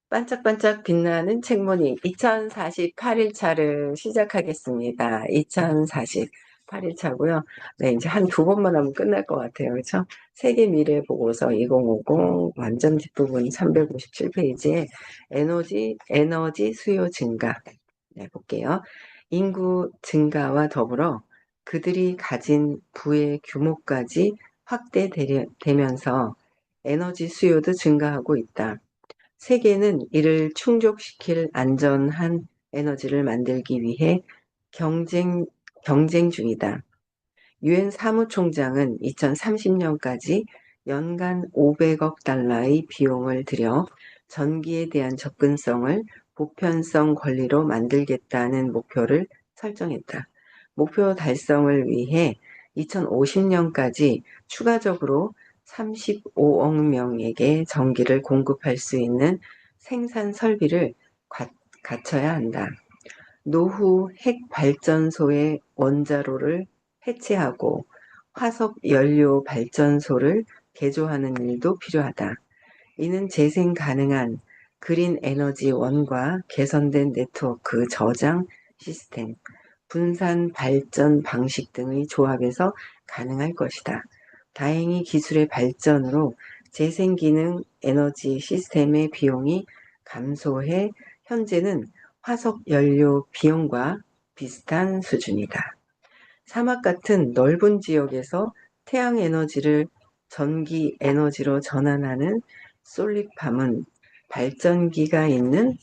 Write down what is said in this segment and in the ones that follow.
반짝반짝 빛나는 책무늬 2048일차를 시작하겠습니다. 2048일차고요. 네, 이제 한 두 번만 하면 끝날 것 같아요. 그렇죠? 세계 미래 보고서 2050 완전 뒷부분 357페이지에 에너지 수요 증가. 네, 볼게요. 인구 증가와 더불어 그들이 가진 부의 규모까지 확대되면서 에너지 수요도 증가하고 있다. 세계는 이를 충족시킬 안전한 에너지를 만들기 위해 경쟁, 경쟁 중이다. 유엔 사무총장은 2030년까지 연간 500억 달러의 비용을 들여 전기에 대한 접근성을 보편성 권리로 만들겠다는 목표를 설정했다. 목표 달성을 위해 2050년까지 추가적으로 35억 명에게 전기를 공급할 수 있는 생산 설비를 갖춰야 한다. 노후 핵발전소의 원자로를 해체하고 화석 연료 발전소를 개조하는 일도 필요하다. 이는 재생 가능한 그린 에너지 원과 개선된 네트워크 저장 시스템, 분산 발전 방식 등의 조합에서 가능할 것이다. 다행히 기술의 발전으로 재생 기능 에너지 시스템의 비용이 감소해 현재는 화석 연료 비용과 비슷한 수준이다. 사막 같은 넓은 지역에서 태양 에너지를 전기 에너지로 전환하는 솔릭팜은 발전기가 있는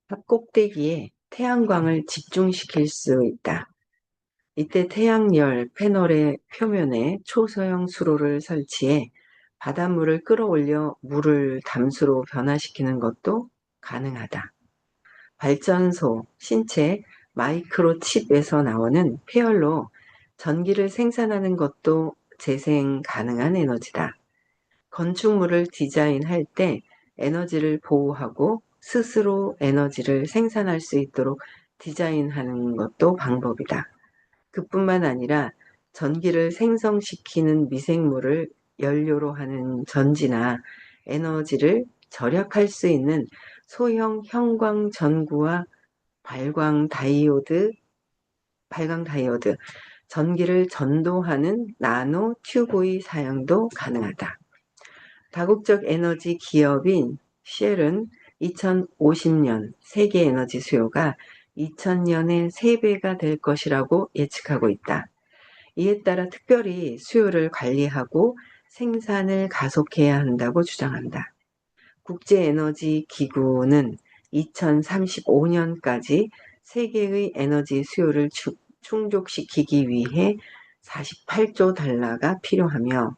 탑 꼭대기에 태양광을 집중시킬 수 있다. 이때 태양열 패널의 표면에 초소형 수로를 설치해 바닷물을 끌어올려 물을 담수로 변화시키는 것도 가능하다. 발전소, 신체, 마이크로칩에서 나오는 폐열로 전기를 생산하는 것도 재생 가능한 에너지다. 건축물을 디자인할 때 에너지를 보호하고 스스로 에너지를 생산할 수 있도록 디자인하는 것도 방법이다. 그뿐만 아니라 전기를 생성시키는 미생물을 연료로 하는 전지나 에너지를 절약할 수 있는 소형 형광 전구와 발광 다이오드, 전기를 전도하는 나노 튜브의 사용도 가능하다. 다국적 에너지 기업인 쉘은 2050년 세계 에너지 수요가 2000년의 3배가 될 것이라고 예측하고 있다. 이에 따라 특별히 수요를 관리하고 생산을 가속해야 한다고 주장한다. 국제에너지기구는 2035년까지 세계의 에너지 수요를 충족시키기 위해 48조 달러가 필요하며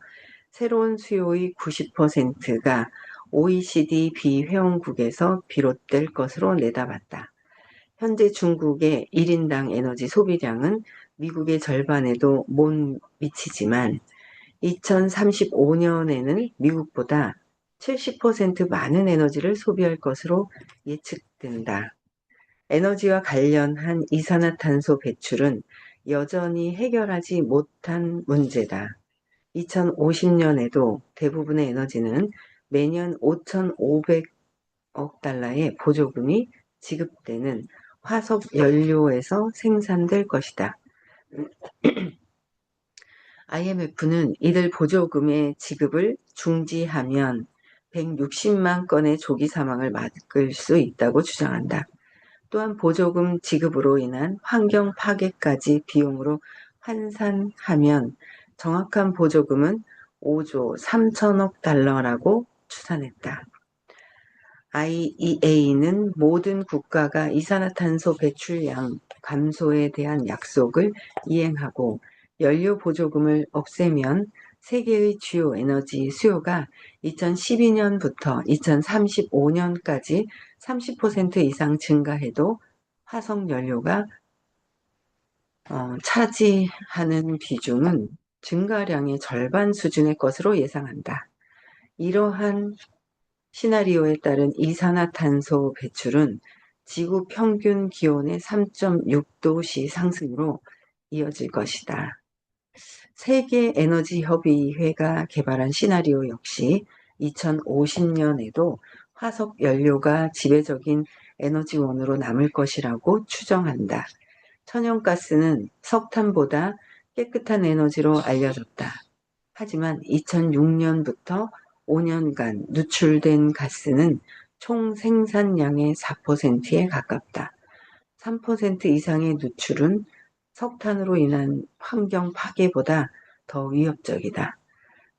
새로운 수요의 90%가 OECD 비회원국에서 비롯될 것으로 내다봤다. 현재 중국의 1인당 에너지 소비량은 미국의 절반에도 못 미치지만 2035년에는 미국보다 70% 많은 에너지를 소비할 것으로 예측된다. 에너지와 관련한 이산화탄소 배출은 여전히 해결하지 못한 문제다. 2050년에도 대부분의 에너지는 매년 5,500억 달러의 보조금이 지급되는 화석 연료에서 생산될 것이다. IMF는 이들 보조금의 지급을 중지하면 160만 건의 조기 사망을 막을 수 있다고 주장한다. 또한 보조금 지급으로 인한 환경 파괴까지 비용으로 환산하면 정확한 보조금은 5조 3천억 달러라고 추산했다. IEA는 모든 국가가 이산화탄소 배출량 감소에 대한 약속을 이행하고 연료 보조금을 없애면 세계의 주요 에너지 수요가 2012년부터 2035년까지 30% 이상 증가해도 화석 연료가 차지하는 비중은 증가량의 절반 수준의 것으로 예상한다. 이러한 시나리오에 따른 이산화탄소 배출은 지구 평균 기온의 3.6도씨 상승으로 이어질 것이다. 세계 에너지 협의회가 개발한 시나리오 역시 2050년에도 화석 연료가 지배적인 에너지원으로 남을 것이라고 추정한다. 천연가스는 석탄보다 깨끗한 에너지로 알려졌다. 하지만 2006년부터 5년간 누출된 가스는 총 생산량의 4%에 가깝다. 3% 이상의 누출은 석탄으로 인한 환경 파괴보다 더 위협적이다.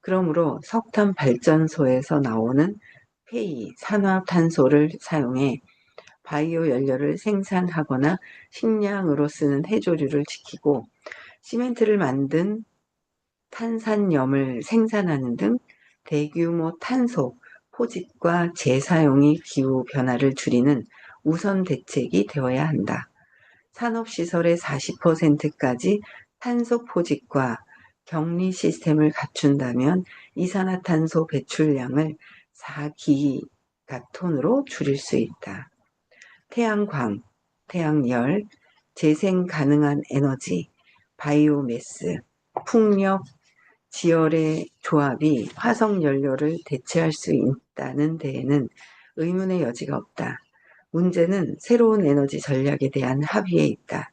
그러므로 석탄 발전소에서 나오는 폐이, 산화탄소를 사용해 바이오 연료를 생산하거나 식량으로 쓰는 해조류를 지키고 시멘트를 만든 탄산염을 생산하는 등 대규모 탄소 포집과 재사용이 기후 변화를 줄이는 우선 대책이 되어야 한다. 산업시설의 40%까지 탄소 포집과 격리 시스템을 갖춘다면 이산화탄소 배출량을 4기가톤으로 줄일 수 있다. 태양광, 태양열, 재생 가능한 에너지, 바이오매스, 풍력, 지열의 조합이 화석 연료를 대체할 수 있다는 데에는 의문의 여지가 없다. 문제는 새로운 에너지 전략에 대한 합의에 있다.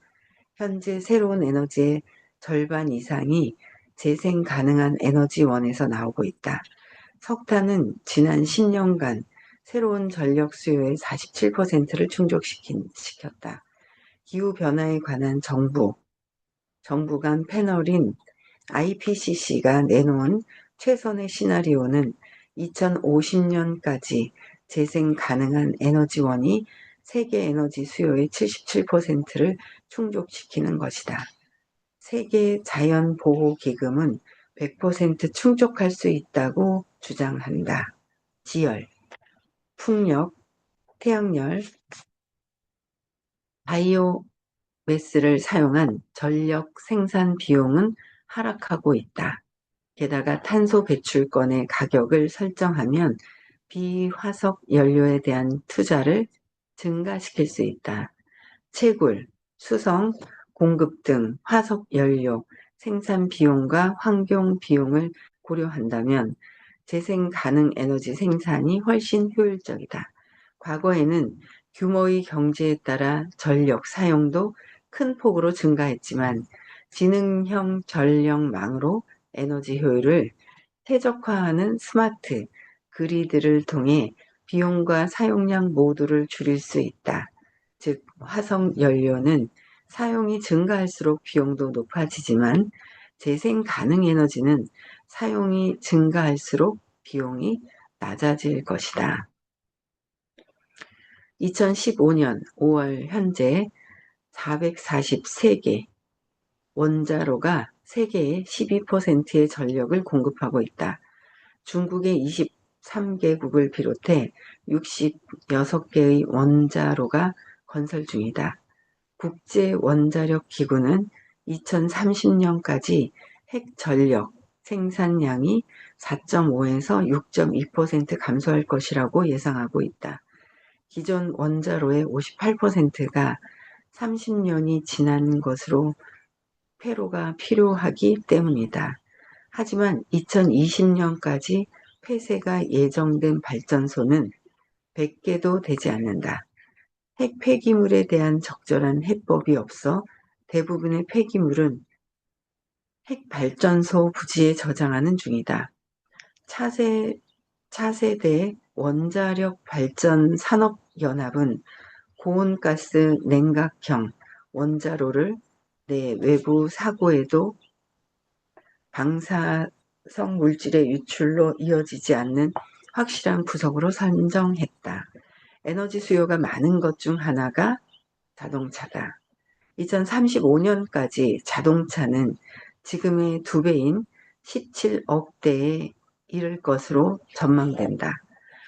현재 새로운 에너지의 절반 이상이 재생 가능한 에너지원에서 나오고 있다. 석탄은 지난 10년간 새로운 전력 수요의 47%를 충족시켰다. 기후변화에 관한 정부 간 패널인 IPCC가 내놓은 최선의 시나리오는 2050년까지 재생 가능한 에너지원이 세계 에너지 수요의 77%를 충족시키는 것이다. 세계 자연보호기금은 100% 충족할 수 있다고 주장한다. 지열, 풍력, 태양열, 바이오매스를 사용한 전력 생산 비용은 하락하고 있다. 게다가 탄소 배출권의 가격을 설정하면 비화석 연료에 대한 투자를 증가시킬 수 있다. 채굴, 수성, 공급 등 화석 연료 생산 비용과 환경 비용을 고려한다면 재생 가능 에너지 생산이 훨씬 효율적이다. 과거에는 규모의 경제에 따라 전력 사용도 큰 폭으로 증가했지만 지능형 전력망으로 에너지 효율을 최적화하는 스마트 그리드를 통해 비용과 사용량 모두를 줄일 수 있다. 즉, 화석 연료는 사용이 증가할수록 비용도 높아지지만 재생 가능 에너지는 사용이 증가할수록 비용이 낮아질 것이다. 2015년 5월 현재 443개 원자로가 세계의 12%의 전력을 공급하고 있다. 중국의 23개국을 비롯해 66개의 원자로가 건설 중이다. 국제원자력기구는 2030년까지 핵전력 생산량이 4.5에서 6.2% 감소할 것이라고 예상하고 있다. 기존 원자로의 58%가 30년이 지난 것으로 폐로가 필요하기 때문이다. 하지만 2020년까지 폐쇄가 예정된 발전소는 100개도 되지 않는다. 핵 폐기물에 대한 적절한 해법이 없어 대부분의 폐기물은 핵 발전소 부지에 저장하는 중이다. 차세대 원자력 발전 산업연합은 고온가스 냉각형 원자로를 내 외부 사고에도 방사성 물질의 유출로 이어지지 않는 확실한 구석으로 선정했다. 에너지 수요가 많은 것 중 하나가 자동차다. 2035년까지 자동차는 지금의 2배인 17억 대에 이를 것으로 전망된다.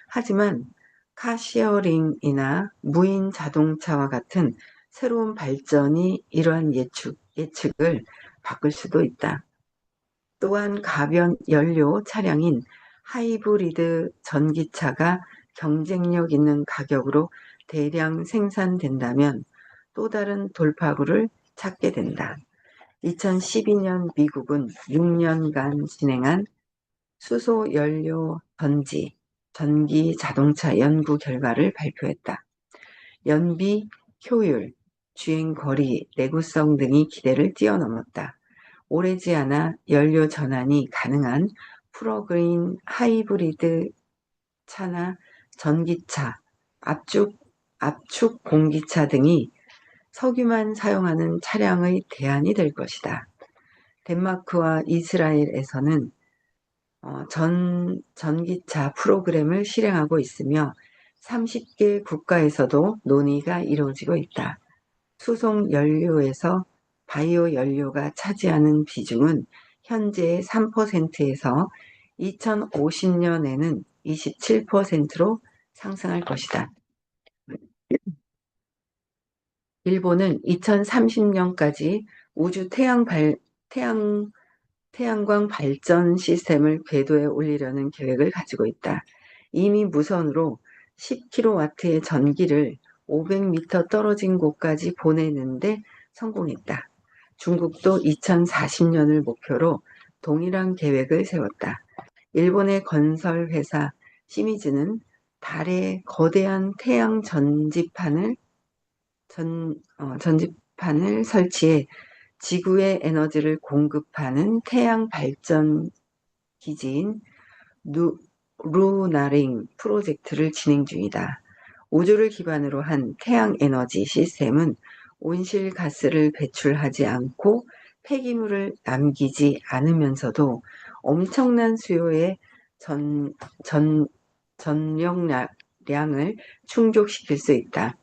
하지만 카시어링이나 무인 자동차와 같은 새로운 발전이 이러한 예측을 바꿀 수도 있다. 또한 가변 연료 차량인 하이브리드 전기차가 경쟁력 있는 가격으로 대량 생산된다면 또 다른 돌파구를 찾게 된다. 2012년 미국은 6년간 진행한 수소 연료 전지 전기 자동차 연구 결과를 발표했다. 연비, 효율, 주행 거리, 내구성 등이 기대를 뛰어넘었다. 오래지 않아 연료 전환이 가능한 플러그인 하이브리드 차나 전기차, 압축 공기차 등이 석유만 사용하는 차량의 대안이 될 것이다. 덴마크와 이스라엘에서는 전기차 프로그램을 실행하고 있으며 30개 국가에서도 논의가 이루어지고 있다. 수송 연료에서 바이오 연료가 차지하는 비중은 현재의 3%에서 2050년에는 27%로 상승할 것이다. 일본은 2030년까지 우주 태양광 발전 시스템을 궤도에 올리려는 계획을 가지고 있다. 이미 무선으로 10kW의 전기를 500m 떨어진 곳까지 보내는데 성공했다. 중국도 2040년을 목표로 동일한 계획을 세웠다. 일본의 건설 회사 시미즈는 달에 거대한 태양 전지판을 설치해 지구에 에너지를 공급하는 태양 발전 기지인 루나링 프로젝트를 진행 중이다. 우주를 기반으로 한 태양 에너지 시스템은 온실가스를 배출하지 않고 폐기물을 남기지 않으면서도 엄청난 수요의 전력량을 충족시킬 수 있다.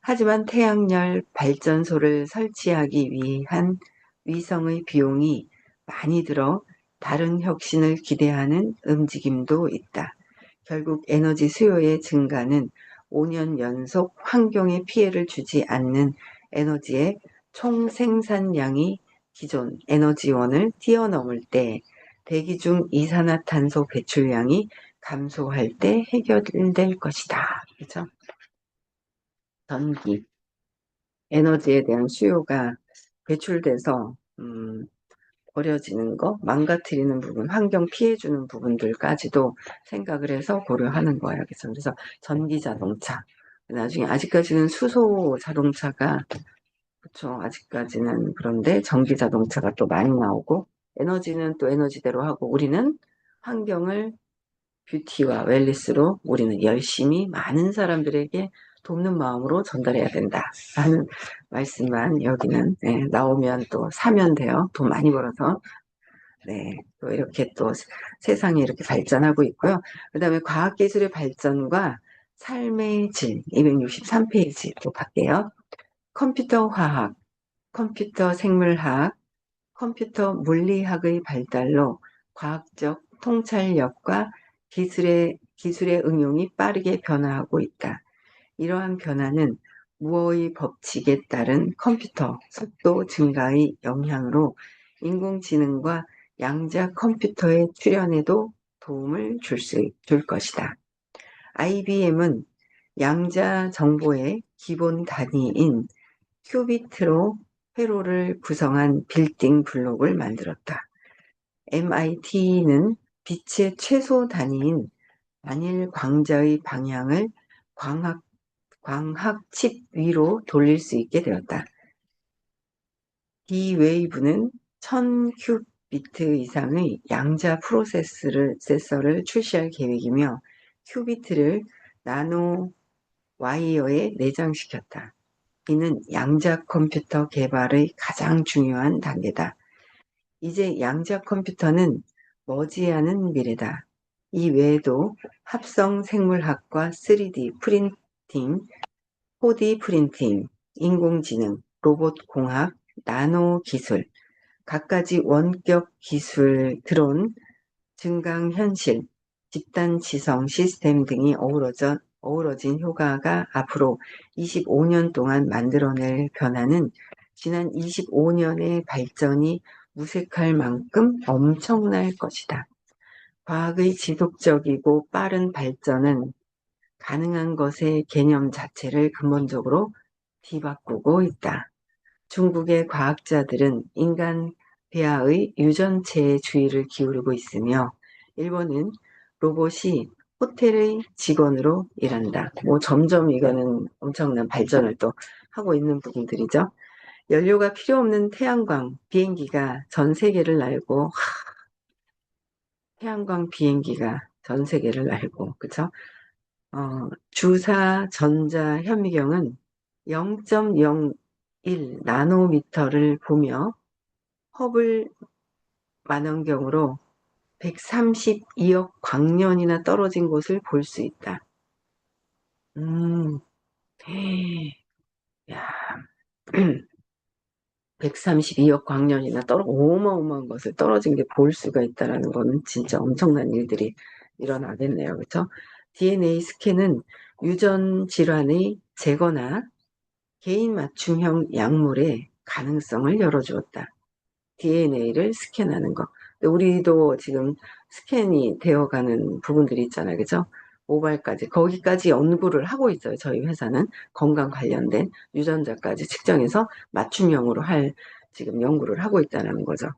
하지만 태양열 발전소를 설치하기 위한 위성의 비용이 많이 들어 다른 혁신을 기대하는 움직임도 있다. 결국 에너지 수요의 증가는 5년 연속 환경에 피해를 주지 않는 에너지의 총 생산량이 기존 에너지원을 뛰어넘을 때, 대기 중 이산화탄소 배출량이 감소할 때 해결될 것이다. 그렇죠? 전기, 에너지에 대한 수요가 배출돼서 버려지는 거, 망가뜨리는 부분, 환경 피해 주는 부분들까지도 생각을 해서 고려하는 거예요. 그래서 전기 자동차, 나중에 아직까지는 수소 자동차가 그렇죠. 아직까지는 그런데 전기 자동차가 또 많이 나오고 에너지는 또 에너지대로 하고 우리는 환경을 뷰티와 웰니스로 우리는 열심히 많은 사람들에게 돕는 마음으로 전달해야 된다라는 말씀만 여기는 나오면 또 사면 돼요. 돈 많이 벌어서. 네, 또 이렇게 또 세상이 이렇게 발전하고 있고요. 그 다음에 과학기술의 발전과 삶의 질, 263페이지 또 갈게요. 컴퓨터 화학, 컴퓨터 생물학, 컴퓨터 물리학의 발달로 과학적 통찰력과 기술의 응용이 빠르게 변화하고 있다. 이러한 변화는 무어의 법칙에 따른 컴퓨터 속도 증가의 영향으로 인공지능과 양자 컴퓨터의 출현에도 도움을 줄 것이다. IBM은 양자 정보의 기본 단위인 큐비트로 회로를 구성한 빌딩 블록을 만들었다. MIT는 빛의 최소 단위인 단일 광자의 방향을 광학 칩 위로 돌릴 수 있게 되었다. D-Wave는 1000큐비트 이상의 양자 프로세서를 출시할 계획이며 큐비트를 나노 와이어에 내장시켰다. 이는 양자 컴퓨터 개발의 가장 중요한 단계다. 이제 양자 컴퓨터는 머지않은 미래다. 이 외에도 합성 생물학과 3D 프린팅, 4D 프린팅, 인공지능, 로봇 공학, 나노 기술, 갖가지 원격 기술, 드론, 증강현실, 집단 지성 시스템 등이 어우러진 효과가 앞으로 25년 동안 만들어낼 변화는 지난 25년의 발전이 무색할 만큼 엄청날 것이다. 과학의 지속적이고 빠른 발전은 가능한 것의 개념 자체를 근본적으로 뒤바꾸고 있다. 중국의 과학자들은 인간 배아의 유전체에 주의를 기울이고 있으며 일본은 로봇이 호텔의 직원으로 일한다. 뭐 점점 이거는 엄청난 발전을 또 하고 있는 부분들이죠. 연료가 필요 없는 태양광 비행기가 전 세계를 날고, 태양광 비행기가 전 세계를 날고, 그쵸? 주사 전자 현미경은 0.01 나노미터를 보며 허블 만원경으로 132억 광년이나 떨어진 곳을 볼 수 있다. 음, 야, 132억 광년이나 어마어마한 것을 떨어진 게 볼 수가 있다라는 거는 진짜 엄청난 일들이 일어나겠네요. 그렇죠? DNA 스캔은 유전 질환의 제거나 개인 맞춤형 약물의 가능성을 열어주었다. DNA를 스캔하는 거. 근데 우리도 지금 스캔이 되어가는 부분들이 있잖아요. 그죠? 모발까지. 거기까지 연구를 하고 있어요. 저희 회사는 건강 관련된 유전자까지 측정해서 맞춤형으로 할 지금 연구를 하고 있다는 거죠.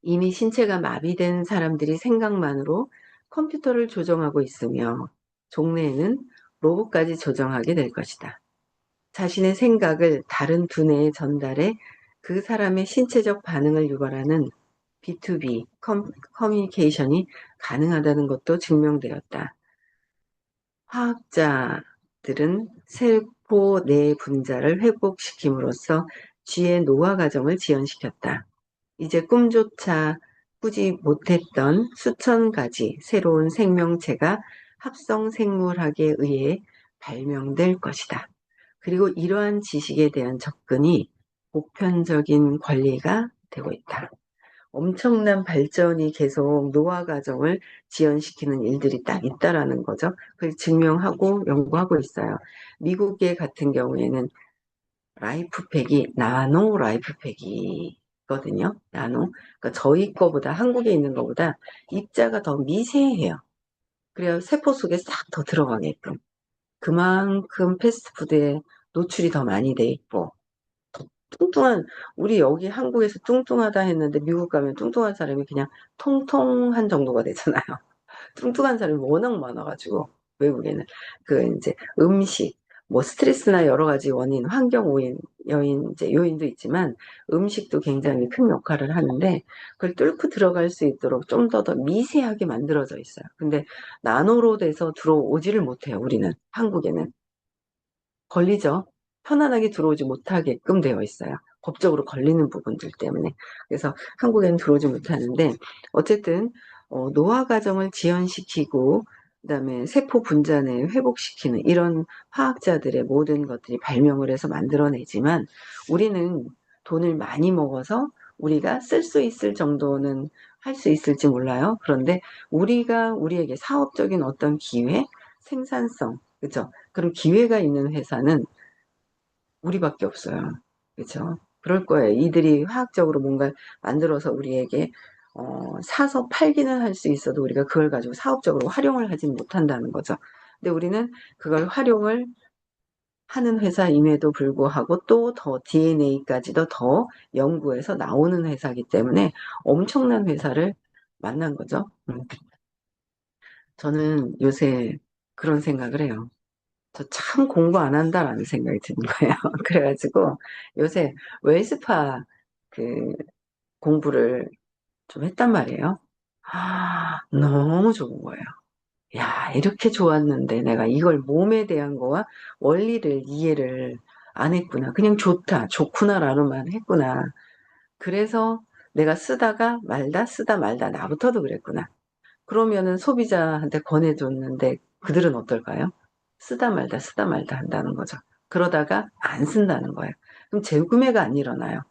이미 신체가 마비된 사람들이 생각만으로 컴퓨터를 조정하고 있으며 종래에는 로봇까지 조정하게 될 것이다. 자신의 생각을 다른 두뇌에 전달해 그 사람의 신체적 반응을 유발하는 B2B 커뮤니케이션이 가능하다는 것도 증명되었다. 화학자들은 세포 내 분자를 회복시킴으로써 쥐의 노화 과정을 지연시켰다. 이제 꿈조차 꾸지 못했던 수천 가지 새로운 생명체가 합성 생물학에 의해 발명될 것이다. 그리고 이러한 지식에 대한 접근이 보편적인 권리가 되고 있다. 엄청난 발전이 계속 노화 과정을 지연시키는 일들이 딱 있다라는 거죠. 그걸 증명하고 연구하고 있어요. 미국의 같은 경우에는 라이프팩이 나노 라이프팩이거든요. 나노. 그러니까 저희 거보다 한국에 있는 거보다 입자가 더 미세해요. 그래야 세포 속에 싹 더 들어가게끔. 그만큼 패스트푸드에 노출이 더 많이 돼 있고 더 뚱뚱한 우리 여기 한국에서 뚱뚱하다 했는데 미국 가면 뚱뚱한 사람이 그냥 통통한 정도가 되잖아요. 뚱뚱한 사람이 워낙 많아가지고 외국에는 그 이제 음식 뭐 스트레스나 여러 가지 원인 환경 오인 여인 이제 요인도 있지만 음식도 굉장히 큰 역할을 하는데 그걸 뚫고 들어갈 수 있도록 좀 더 미세하게 만들어져 있어요. 근데 나노로 돼서 들어오지를 못해요. 우리는 한국에는 걸리죠. 편안하게 들어오지 못하게끔 되어 있어요. 법적으로 걸리는 부분들 때문에. 그래서 한국에는 들어오지 못하는데 어쨌든 노화 과정을 지연시키고 그다음에 세포 분자내 회복시키는 이런 화학자들의 모든 것들이 발명을 해서 만들어내지만 우리는 돈을 많이 먹어서 우리가 쓸 수 있을 정도는 할 수 있을지 몰라요. 그런데 우리가 우리에게 사업적인 어떤 기회, 생산성, 그죠? 그런 기회가 있는 회사는 우리밖에 없어요. 그렇죠? 그럴 거예요. 이들이 화학적으로 뭔가 만들어서 우리에게 사서 팔기는 할 수 있어도 우리가 그걸 가지고 사업적으로 활용을 하진 못한다는 거죠. 근데 우리는 그걸 활용을 하는 회사임에도 불구하고 또 더 DNA까지도 더 연구해서 나오는 회사이기 때문에 엄청난 회사를 만난 거죠. 저는 요새 그런 생각을 해요. 저 참 공부 안 한다라는 생각이 드는 거예요. 그래가지고 요새 웰스파 그 공부를 좀 했단 말이에요. 너무 좋은 거예요. 야, 이렇게 좋았는데 내가 이걸 몸에 대한 거와 원리를 이해를 안 했구나. 그냥 좋다, 좋구나라고만 했구나. 그래서 내가 쓰다가 말다, 쓰다 말다, 나부터도 그랬구나. 그러면은 소비자한테 권해줬는데 그들은 어떨까요? 쓰다 말다 한다는 거죠. 그러다가 안 쓴다는 거예요. 그럼 재구매가 안 일어나요.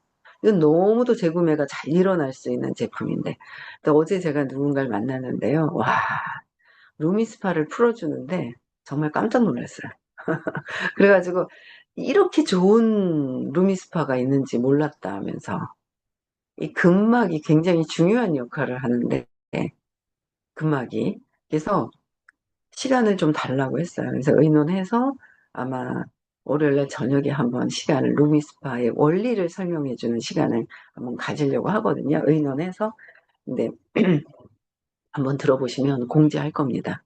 이건 너무도 재구매가 잘 일어날 수 있는 제품인데. 또 어제 제가 누군가를 만났는데요. 와, 루미스파를 풀어주는데 정말 깜짝 놀랐어요. 그래가지고 이렇게 좋은 루미스파가 있는지 몰랐다 하면서 이 근막이 굉장히 중요한 역할을 하는데 근막이 그래서 시간을 좀 달라고 했어요. 그래서 의논해서 아마 월요일날 저녁에 한번 시간을 루미스파의 원리를 설명해주는 시간을 한번 가지려고 하거든요. 의논해서. 근데 한번 들어보시면 공지할 겁니다.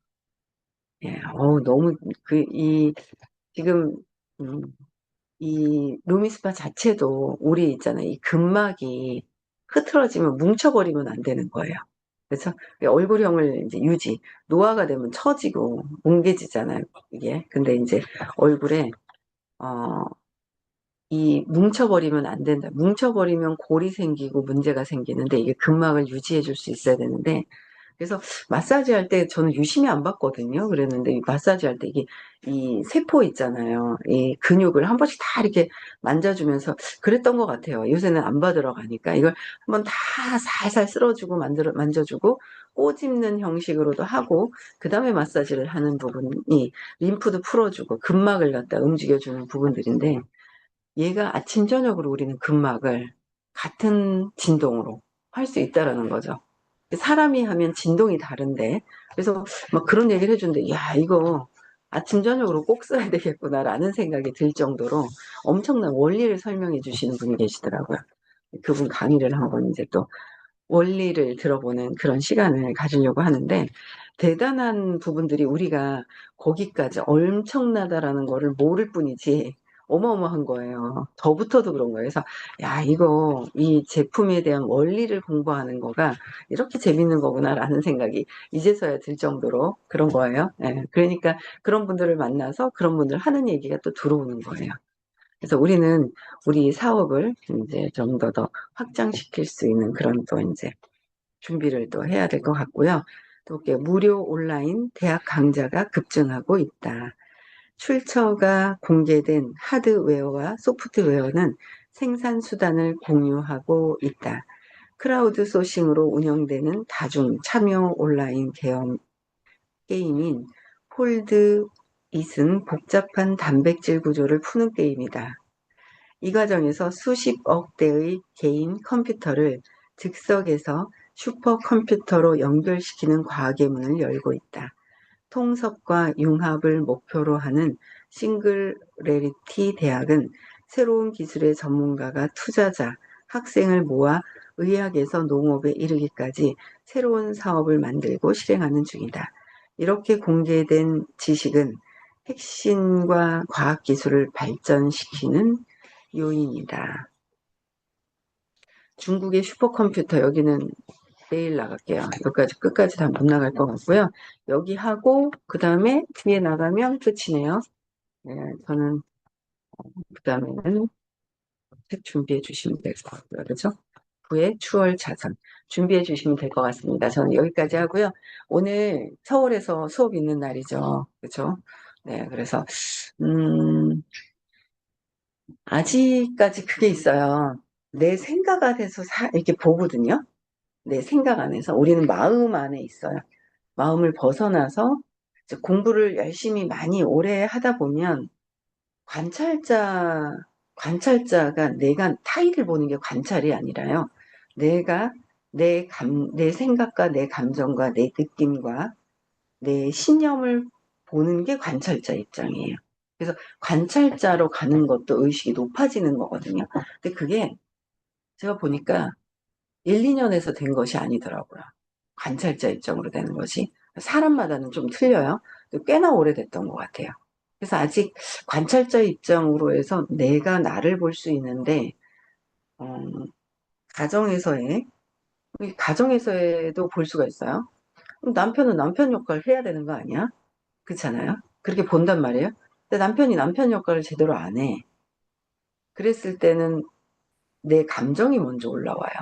예, 너무 지금 음, 이 루미스파 자체도 우리 있잖아요. 이 근막이 흐트러지면 뭉쳐버리면 안 되는 거예요. 그래서 얼굴형을 이제 노화가 되면 처지고 뭉개지잖아요. 이게. 근데 이제 얼굴에 어, 이 뭉쳐버리면 안 된다. 뭉쳐버리면 골이 생기고 문제가 생기는데 이게 근막을 유지해 줄 수 있어야 되는데 그래서 마사지 할 때 저는 유심히 안 봤거든요. 그랬는데 이 마사지 할 때 이게 이 세포 있잖아요. 이 근육을 한 번씩 다 이렇게 만져주면서 그랬던 것 같아요. 요새는 안 받으러 가니까 이걸 한번 다 살살 쓸어주고 만져주고 꼬집는 형식으로도 하고 그 다음에 마사지를 하는 부분이 림프도 풀어주고 근막을 갖다 움직여주는 부분들인데 얘가 아침 저녁으로 우리는 근막을 같은 진동으로 할 수 있다라는 거죠. 사람이 하면 진동이 다른데 그래서 막 그런 얘기를 해주는데 야 이거 아침 저녁으로 꼭 써야 되겠구나라는 생각이 들 정도로 엄청난 원리를 설명해 주시는 분이 계시더라고요. 그분 강의를 한번 이제 또 원리를 들어보는 그런 시간을 가지려고 하는데 대단한 부분들이 우리가 거기까지 엄청나다라는 거를 모를 뿐이지 어마어마한 거예요. 저부터도 그런 거예요. 그래서 야 이거 이 제품에 대한 원리를 공부하는 거가 이렇게 재밌는 거구나라는 생각이 이제서야 들 정도로 그런 거예요. 예, 그러니까 그런 분들을 만나서 그런 분들 하는 얘기가 또 들어오는 거예요. 그래서 우리는 우리 사업을 이제 좀 더 확장시킬 수 있는 그런 또 이제 준비를 또 해야 될 것 같고요. 또 이렇게 무료 온라인 대학 강좌가 급증하고 있다. 출처가 공개된 하드웨어와 소프트웨어는 생산 수단을 공유하고 있다. 크라우드 소싱으로 운영되는 다중 참여 온라인 계엄 게임인 폴드 잇은 복잡한 단백질 구조를 푸는 게임이다. 이 과정에서 수십억 대의 개인 컴퓨터를 즉석에서 슈퍼컴퓨터로 연결시키는 과학의 문을 열고 있다. 통섭과 융합을 목표로 하는 싱글레리티 대학은 새로운 기술의 전문가가 투자자, 학생을 모아 의학에서 농업에 이르기까지 새로운 사업을 만들고 실행하는 중이다. 이렇게 공개된 지식은 핵심과 과학기술을 발전시키는 요인이다. 중국의 슈퍼컴퓨터 여기는 내일 나갈게요. 여기까지 끝까지 다 못 나갈 것 같고요. 여기 하고 그 다음에 뒤에 나가면 끝이네요. 네, 저는 그 다음에는 책 준비해 주시면 될 것 같고요. 그죠? 후에 추월 자선 준비해 주시면 될 것 같습니다. 저는 여기까지 하고요. 오늘 서울에서 수업 있는 날이죠. 그죠? 네, 그래서 아직까지 그게 있어요. 내 생각 안에서 이렇게 보거든요. 내 생각 안에서 우리는 마음 안에 있어요. 마음을 벗어나서 이제 공부를 열심히 많이 오래 하다 보면 관찰자가 내가 타인을 보는 게 관찰이 아니라요. 내가 내 생각과 내 감정과 내 느낌과 내 신념을 보는 게 관찰자 입장이에요. 그래서 관찰자로 가는 것도 의식이 높아지는 거거든요. 근데 그게 제가 보니까 1, 2년에서 된 것이 아니더라고요. 관찰자 입장으로 되는 것이. 사람마다는 좀 틀려요. 꽤나 오래됐던 것 같아요. 그래서 아직 관찰자 입장으로 해서 내가 나를 볼 수 있는데, 어, 가정에서의, 가정에서도 볼 수가 있어요. 그럼 남편은 남편 역할을 해야 되는 거 아니야? 그렇잖아요. 그렇게 본단 말이에요. 근데 남편이 남편 역할을 제대로 안 해. 그랬을 때는 내 감정이 먼저 올라와요.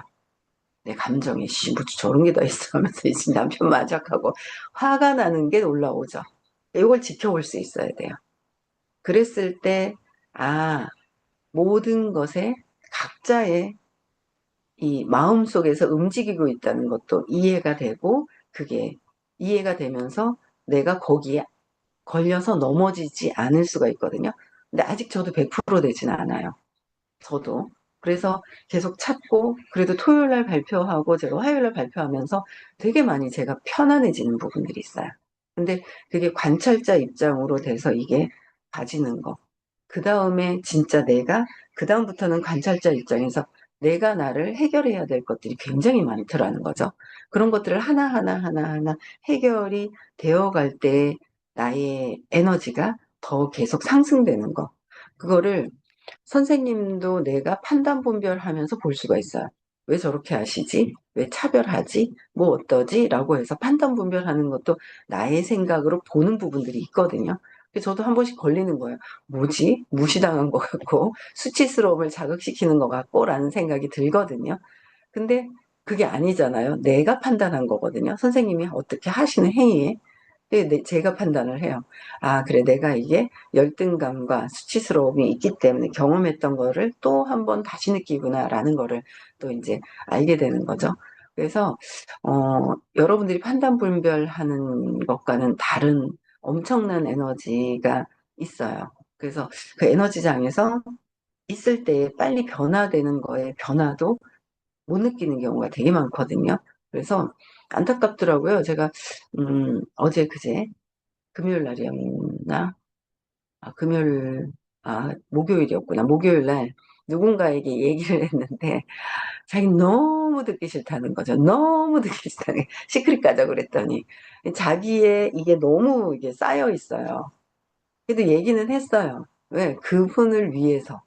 내 감정이 씨 무슨 저런 게 다 있어 하면서 이제 남편 마작하고 화가 나는 게 올라오죠. 이걸 지켜볼 수 있어야 돼요. 그랬을 때 아, 모든 것에 각자의 이 마음속에서 움직이고 있다는 것도 이해가 되고 그게 이해가 되면서 내가 거기에 걸려서 넘어지지 않을 수가 있거든요. 근데 아직 저도 100% 되지는 않아요. 저도. 그래서 계속 찾고, 그래도 토요일 날 발표하고, 제가 화요일 날 발표하면서 되게 많이 제가 편안해지는 부분들이 있어요. 근데 그게 관찰자 입장으로 돼서 이게 가지는 거. 그 다음에 진짜 내가, 그 다음부터는 관찰자 입장에서 내가 나를 해결해야 될 것들이 굉장히 많더라는 거죠. 그런 것들을 하나하나 해결이 되어갈 때 나의 에너지가 더 계속 상승되는 거. 그거를 선생님도 내가 판단 분별하면서 볼 수가 있어요. 왜 저렇게 하시지? 왜 차별하지? 뭐 어떠지? 라고 해서 판단 분별하는 것도 나의 생각으로 보는 부분들이 있거든요. 그래서 저도 한 번씩 걸리는 거예요. 뭐지? 무시당한 것 같고 수치스러움을 자극시키는 것 같고 라는 생각이 들거든요. 근데 그게 아니잖아요. 내가 판단한 거거든요. 선생님이 어떻게 하시는 행위에 제가 판단을 해요. 아, 그래, 내가 이게 열등감과 수치스러움이 있기 때문에 경험했던 거를 또 한 번 다시 느끼구나라는 거를 또 이제 알게 되는 거죠. 그래서, 여러분들이 판단 분별하는 것과는 다른 엄청난 에너지가 있어요. 그래서 그 에너지장에서 있을 때 빨리 변화되는 거에 변화도 못 느끼는 경우가 되게 많거든요. 그래서 안타깝더라고요. 제가, 어제 그제 금요일 날이었나? 아, 목요일이었구나. 목요일 날 누군가에게 얘기를 했는데, 자기 너무 듣기 싫다는 거죠. 너무 듣기 싫다는 게, 시크릿 가자 그랬더니, 자기의 이게 너무 이게 쌓여 있어요. 그래도 얘기는 했어요. 왜? 그분을 위해서.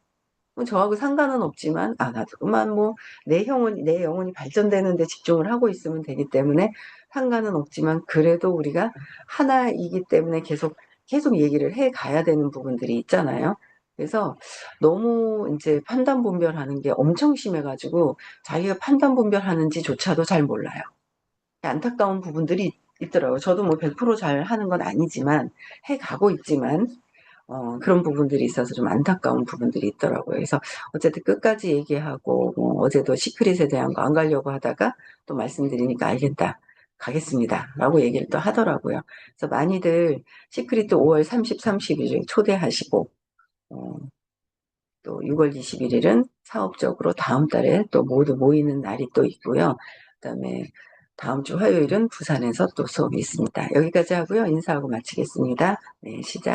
뭐 저하고 상관은 없지만, 아, 나도 그만 뭐, 내 영혼이 발전되는 데 집중을 하고 있으면 되기 때문에 상관은 없지만, 그래도 우리가 하나이기 때문에 계속 얘기를 해 가야 되는 부분들이 있잖아요. 그래서 너무 이제 판단 분별하는 게 엄청 심해가지고, 자기가 판단 분별하는지조차도 잘 몰라요. 안타까운 부분들이 있더라고요. 저도 뭐 100%잘 하는 건 아니지만, 해 가고 있지만, 그런 부분들이 있어서 좀 안타까운 부분들이 있더라고요. 그래서 어쨌든 끝까지 얘기하고, 뭐 어제도 시크릿에 대한 거 안 가려고 하다가 또 말씀드리니까 알겠다. 가겠습니다. 라고 얘기를 또 하더라고요. 그래서 많이들 시크릿도 5월 30, 31일 초대하시고, 어, 또 6월 21일은 사업적으로 다음 달에 또 모두 모이는 날이 또 있고요. 그다음에 다음 주 화요일은 부산에서 또 수업이 있습니다. 여기까지 하고요. 인사하고 마치겠습니다. 네, 시작.